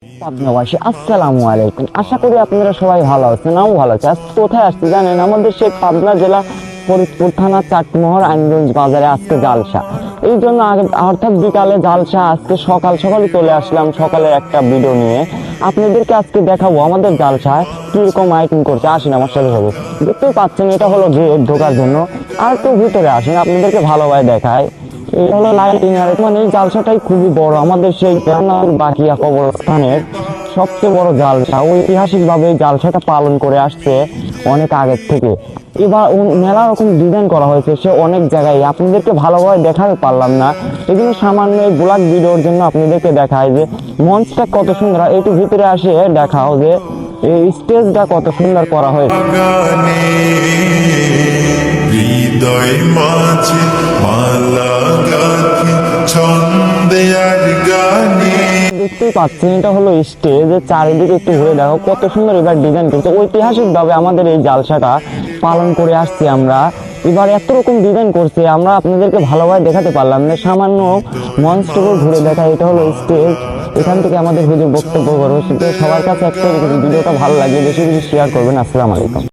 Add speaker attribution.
Speaker 1: পাবনাবাসী আসসালামু আলাইকুম। আশা করি আপনারা সবাই ভালো আছেন, আমিও ভালো আছি। আজকে কোথায় আসছি জানেন? আমাদের সেই পাবনা জেলা ফরিদপুর থানা চাটমোহর আইনগঞ্জ বাজারে আজকে জালসা। এই জন্য অর্থাৎ বিকালে জালসা, আজকে সকাল সকালই চলে আসলাম সকালে একটা ভিডিও নিয়ে। আপনাদেরকে আজকে দেখাবো আমাদের জালসায় কিরকম আইটেম করছে। আসেন আমার সাথে হবে, দেখতেই পাচ্ছেন এটা হলো গেট ঢোকার জন্য। আর একটু ভিতরে আসেন, আপনাদেরকে ভালোভাবে দেখায়। এটা হলো লাইটিং। আর মানে এই জালসাটাই খুবই বড়, আমাদের সেই বাকিয়া কবরস্থানের সবচেয়ে বড় জালসা। ঐতিহাসিক ভাবে এই জালসাটা পালন করে আসছে অনেক আগের থেকে। এবার মেলা রকম ডিজাইন করা হয়েছে সে অনেক জায়গায়, আপনাদেরকে ভালোভাবে দেখাতে পারলাম না। এগুলো সামান্য এই ব্লগ ভিডিওর জন্য আপনাদেরকে দেখায় যে মঞ্চটা কত সুন্দর। একটু ভিতরে আসে দেখাও যে এই স্টেজটা কত সুন্দর করা হয়েছে।
Speaker 2: হৃদয় মাঝে মালা গাথি ছন্দে আর গানে।
Speaker 1: দেখতেই পাচ্ছেন এটা হলো স্টেজ। চারিদিকে একটু ঘুরে দেখো কত সুন্দর এবার ডিজাইন করছে। ঐতিহাসিক ভাবে আমাদের এই জালসাটা পালন করে আসছি আমরা। এবার এত রকম ডিজাইন করছে, আমরা আপনাদেরকে ভালোভাবে দেখাতে পারলাম না, সামান্য মঞ্চটুকু ঘুরে দেখা। এটা হলো স্টেজ, এখান থেকে আমাদের হুজুর বক্তব্য করবো। সবার কাছে একটা ভিডিওটা ভালো লাগলে বেশি বেশি শেয়ার করবেন। আসসালামু আলাইকুম।